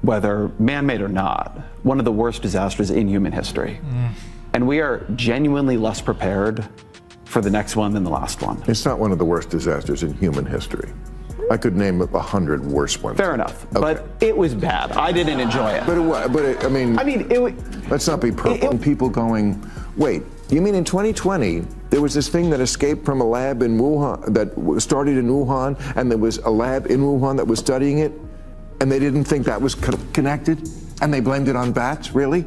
whether man-made or not, one of the worst disasters in human history. And we are genuinely less prepared for the next one than the last one. It's not one of the worst disasters in human history. I could name 100 worse ones. Fair enough, Okay. but it was bad. I didn't enjoy it. I mean, let's not be purple. People going, wait, you mean in 2020, there was this thing that escaped from a lab in Wuhan, that started in Wuhan, and there was a lab in Wuhan that was studying it, and they didn't think that was connected, and they blamed it on bats? Really?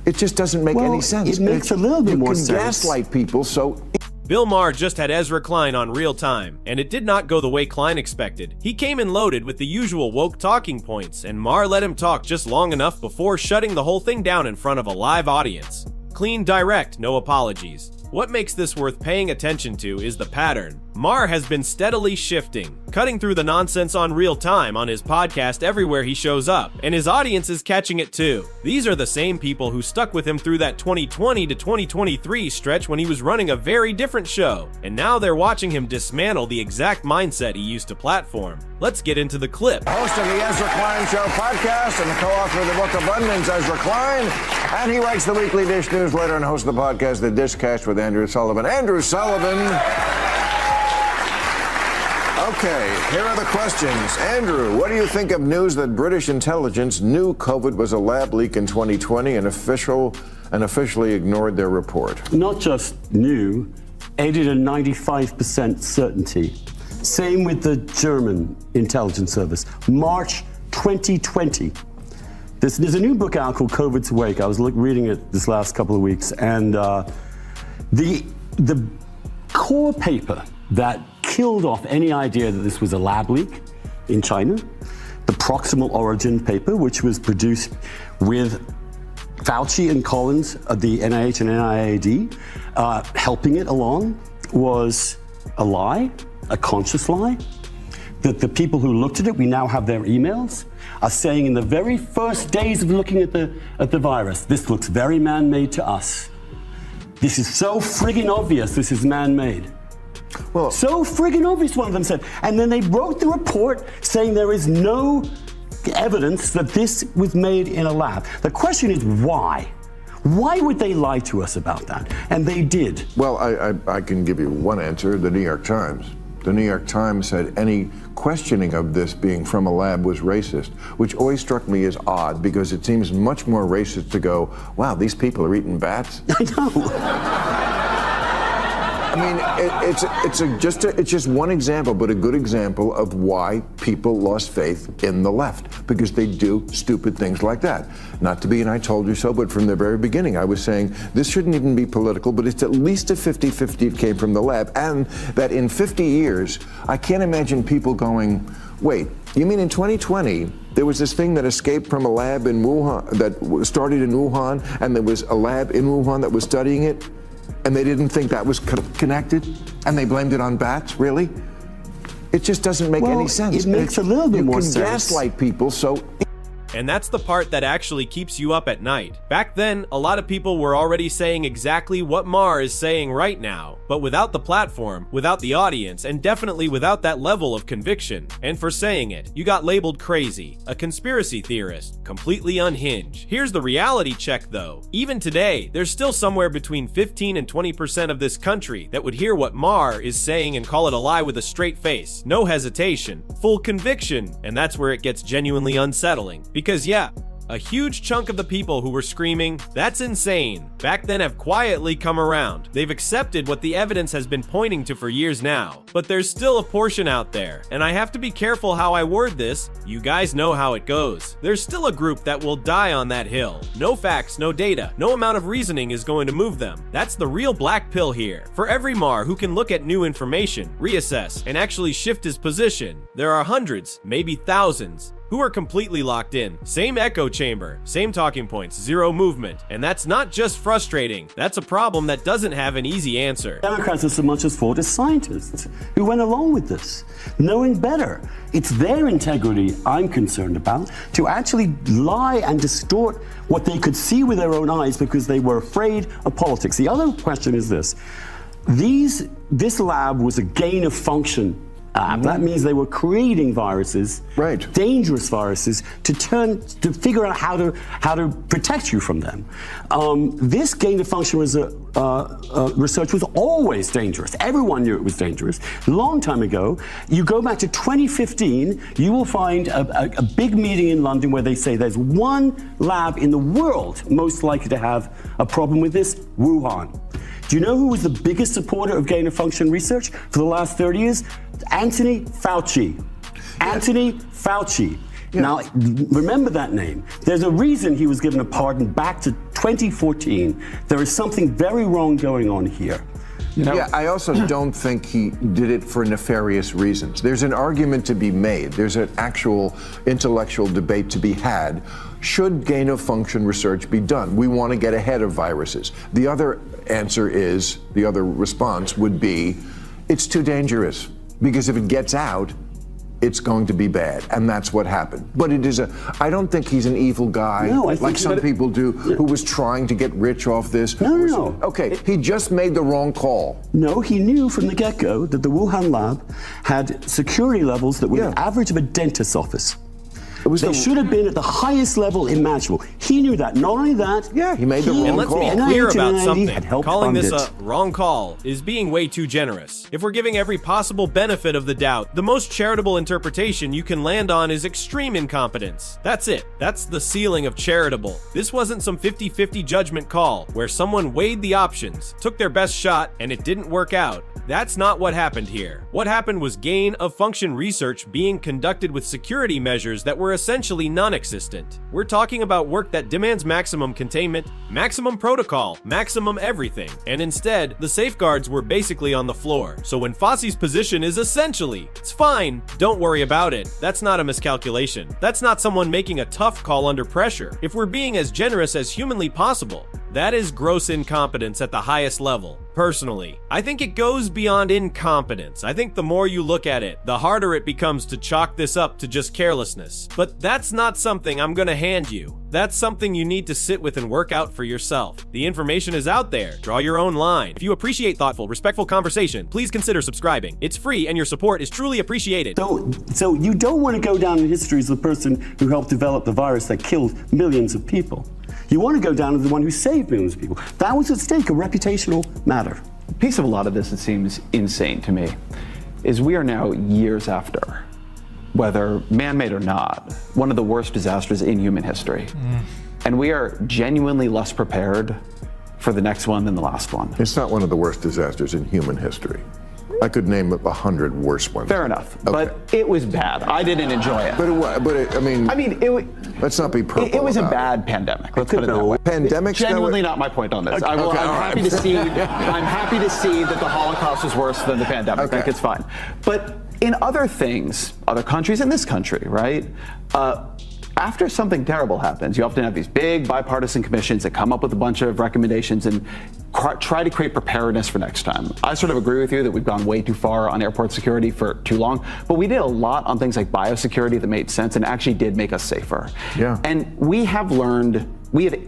It just doesn't make any sense. It makes a little bit more sense. You can gaslight people, so... Bill Maher just had Ezra Klein on Real Time, and it did not go the way Klein expected. He came in loaded with the usual woke talking points, and Maher let him talk just long enough before shutting the whole thing down in front of a live audience. Clean, direct, no apologies. What makes this worth paying attention to is the pattern. Maher has been steadily shifting, cutting through the nonsense on Real Time on his podcast everywhere he shows up, and his audience is catching it too. These are the same people who stuck with him through that 2020 to 2023 stretch when he was running a very different show, and now they're watching him dismantle the exact mindset he used to platform. Let's get into the clip. Host of the Ezra Klein Show podcast and the co-author of the book Abundance, Ezra Klein, and he writes the weekly Dish newsletter and hosts the podcast The Dishcast with Andrew Sullivan. Andrew Sullivan. Okay, here are the questions. Andrew, what do you think of news that British intelligence knew COVID was a lab leak in 2020 and officially ignored their report? Not just knew, aided a 95% certainty. Same with the German intelligence service. March 2020. There's a new book out called COVID's Wake. I was reading it this last couple of weeks, and the core paper that killed off any idea that this was a lab leak in China, the proximal origin paper, which was produced with Fauci and Collins of the NIH and NIAID helping it along, was a lie, a conscious lie. That the people who looked at it, we now have their emails, are saying in the very first days of looking at the virus, this looks very man-made to us. This is so friggin' obvious this is man-made. Well, so friggin' obvious, one of them said. And then they wrote the report saying there is no evidence that this was made in a lab. The question is why? Why would they lie to us about that? And they did. Well, I can give you one answer, the New York Times. The New York Times said any questioning of this being from a lab was racist, which always struck me as odd because it seems much more racist to go, wow, these people are eating bats. I know. I mean, it's just one example, but a good example of why people lost faith in the left, because they do stupid things like that. Not to be an I told you so, but from the very beginning, I was saying this shouldn't even be political, but it's at least a 50-50 it came from the lab, and that in 50 years, I can't imagine people going, wait, you mean in 2020, there was this thing that escaped from a lab in Wuhan, that started in Wuhan, and there was a lab in Wuhan that was studying it? And they didn't think that was connected, and they blamed it on bats? Really? It just doesn't make any sense. It makes a little bit more sense. You can gaslight people, so... And that's the part that actually keeps you up at night. Back then, a lot of people were already saying exactly what Maher is saying right now, but without the platform, without the audience, and definitely without that level of conviction. And for saying it, you got labeled crazy, a conspiracy theorist, completely unhinged. Here's the reality check though. Even today, there's still somewhere between 15 and 20% of this country that would hear what Maher is saying and call it a lie with a straight face, no hesitation, full conviction, and that's where it gets genuinely unsettling. Because yeah, a huge chunk of the people who were screaming, "That's insane," back then have quietly come around. They've accepted what the evidence has been pointing to for years now. But there's still a portion out there, and I have to be careful how I word this. You guys know how it goes. There's still a group that will die on that hill. No facts, no data, no amount of reasoning is going to move them. That's the real black pill here. For every Maher who can look at new information, reassess, and actually shift his position, there are hundreds, maybe thousands, who are completely locked in. Same echo chamber, same talking points, zero movement. And that's not just frustrating, that's a problem that doesn't have an easy answer. Democrats are so much as fought as scientists who went along with this, knowing better. It's their integrity I'm concerned about, to actually lie and distort what they could see with their own eyes because they were afraid of politics. The other question is this. This lab was a gain of function That means they were creating viruses, dangerous viruses, to figure out how to protect you from them. This gain-of-function research was always dangerous. Everyone knew it was dangerous. A long time ago, you go back to 2015, you will find a big meeting in London where they say there's one lab in the world most likely to have a problem with this: Wuhan. Do you know who was the biggest supporter of gain-of-function research for the last 30 years? Anthony Fauci. Anthony Fauci. Yeah. Now, remember that name. There's a reason he was given a pardon back to 2014. There is something very wrong going on here. You know? Yeah, I also don't think he did it for nefarious reasons. There's an argument to be made. There's an actual intellectual debate to be had. Should gain-of-function research be done? We want to get ahead of viruses. The other answer is, the other response would be, it's too dangerous. Because if it gets out, it's going to be bad. And that's what happened. But I don't think he's an evil guy, like some people do, who was trying to get rich off this. No. Okay, he just made the wrong call. No, he knew from the get-go that the Wuhan lab had security levels that were the average of a dentist's office. They should have been at the highest level imaginable. He knew that. Not only that, he made the wrong and let's call. be clear about something. Calling this a wrong call is being way too generous. If we're giving every possible benefit of the doubt, the most charitable interpretation you can land on is extreme incompetence. That's it. That's the ceiling of charitable. This wasn't some 50-50 judgment call where someone weighed the options, took their best shot, and it didn't work out. That's not what happened here. What happened was gain-of-function research being conducted with security measures that were essentially non-existent. We're talking about work that demands maximum containment, maximum protocol, maximum everything, and instead, the safeguards were basically on the floor. So when Fauci's position is essentially, it's fine, don't worry about it, that's not a miscalculation. That's not someone making a tough call under pressure. If we're being as generous as humanly possible, that is gross incompetence at the highest level. Personally, I think it goes beyond incompetence. I think the more you look at it, the harder it becomes to chalk this up to just carelessness. But that's not something I'm gonna hand you. That's something you need to sit with and work out for yourself. The information is out there. Draw your own line. If you appreciate thoughtful, respectful conversation, please consider subscribing. It's free and your support is truly appreciated. So you don't want to go down in history as the person who helped develop the virus that killed millions of people. You want to go down as the one who saved millions of people. That was at stake, a reputational matter. A piece of a lot of this that seems insane to me is we are now years after, whether man-made or not, one of the worst disasters in human history. And we are genuinely less prepared for the next one than the last one. It's not one of the worst disasters in human history. I could name 100 worse ones. Fair enough, Okay. but it was bad. I didn't enjoy it. Let's not be purple. It was a about bad pandemic. Let's put it that way. Pandemic. Genuinely not my point on this. Okay, I'm happy to see. right. I'm happy to see that the Holocaust was worse than the pandemic. Okay. I think it's fine. But in other things, other countries, in this country, right? After something terrible happens, you often have these big bipartisan commissions that come up with a bunch of recommendations and try to create preparedness for next time. I sort of agree with you that we've gone way too far on airport security for too long, but we did a lot on things like biosecurity that made sense and actually did make us safer. Yeah. And we have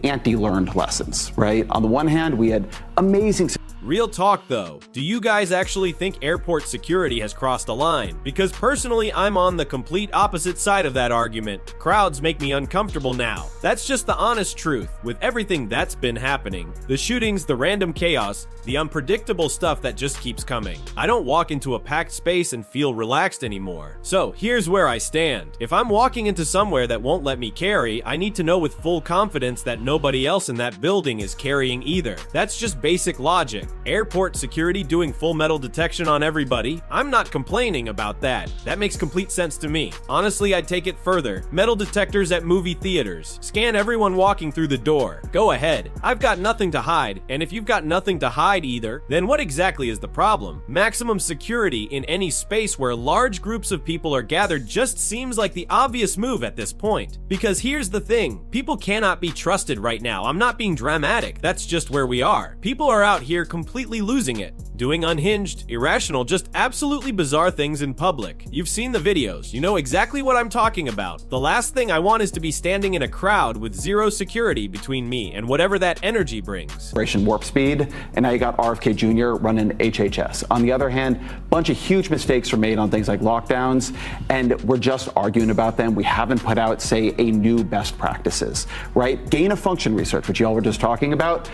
anti-learned lessons, right? On the one hand, we had amazing. Real talk though, do you guys actually think airport security has crossed a line? Because personally, I'm on the complete opposite side of that argument. Crowds make me uncomfortable now. That's just the honest truth. With everything that's been happening, the shootings, the random chaos, the unpredictable stuff that just keeps coming, I don't walk into a packed space and feel relaxed anymore. So here's where I stand. If I'm walking into somewhere that won't let me carry, I need to know with full confidence that nobody else in that building is carrying either. That's just basic logic. Airport security doing full metal detection on everybody, I'm not complaining about that. That makes complete sense to me. Honestly, I'd take it further. Metal detectors at movie theaters. Scan everyone walking through the door. Go ahead. I've got nothing to hide, and if you've got nothing to hide either, then what exactly is the problem? Maximum security in any space where large groups of people are gathered just seems like the obvious move at this point. Because here's the thing, people cannot be trusted right now. I'm not being dramatic. That's just where we are. People are out here completely completely losing it, doing unhinged, irrational, just absolutely bizarre things in public. You've seen the videos, you know exactly what I'm talking about. The last thing I want is to be standing in a crowd with zero security between me and whatever that energy brings. Operation Warp Speed, and now you got RFK Jr. running HHS. On the other hand, a bunch of huge mistakes were made on things like lockdowns, and we're just arguing about them. We haven't put out, say, a new best practices, right? Gain of function research, which y'all were just talking about.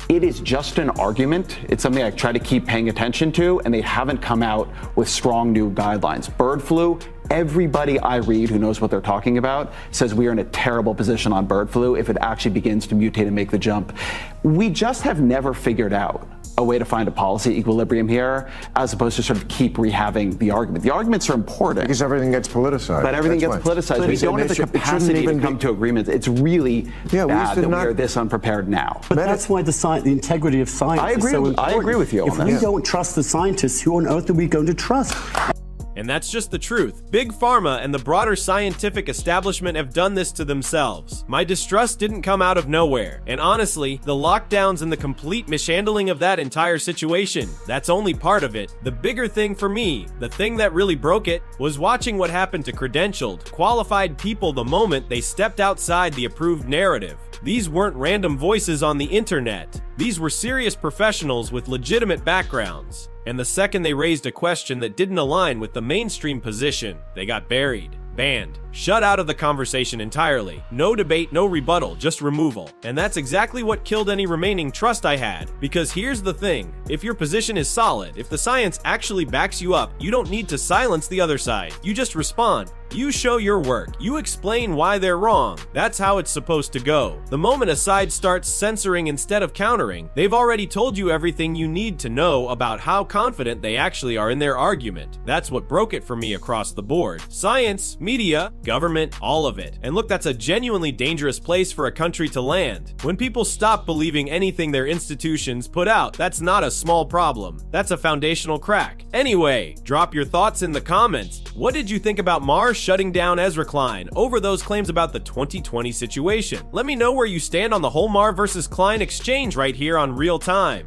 It is just an argument. It's something I try to keep paying attention to, and they haven't come out with strong new guidelines. Bird flu, everybody I read who knows what they're talking about says we are in a terrible position on bird flu if it actually begins to mutate and make the jump. We just have never figured out a way to find a policy equilibrium here, as opposed to sort of keep rehabbing the argument. The arguments are important. Because everything gets politicized. But everything gets politicized. But We don't have the capacity to come to agreements. It's really bad that we are this unprepared now. But that's why the integrity of science is so important. I agree with you on If that. we don't trust the scientists, who on earth are we going to trust? And that's just the truth. Big Pharma and the broader scientific establishment have done this to themselves. My distrust didn't come out of nowhere. And honestly, the lockdowns and the complete mishandling of that entire situation, that's only part of it. The bigger thing for me, the thing that really broke it, was watching what happened to credentialed, qualified people the moment they stepped outside the approved narrative. These weren't random voices on the internet. These were serious professionals with legitimate backgrounds. And the second they raised a question that didn't align with the mainstream position, they got buried, banned, shut out of the conversation entirely. No debate, no rebuttal, just removal. And that's exactly what killed any remaining trust I had. Because here's the thing, if your position is solid, if the science actually backs you up, you don't need to silence the other side. You just respond. You show your work. You explain why they're wrong. That's how it's supposed to go. The moment a side starts censoring instead of countering, they've already told you everything you need to know about how confident they actually are in their argument. That's what broke it for me across the board. Science, media, government, all of it. And look, that's a genuinely dangerous place for a country to land. When people stop believing anything their institutions put out, that's not a small problem. That's a foundational crack. Anyway, drop your thoughts in the comments. What did you think about Maher shutting down Ezra Klein over those claims about the 2020 situation? Let me know where you stand on the whole Maher versus Klein exchange right here on Real Time.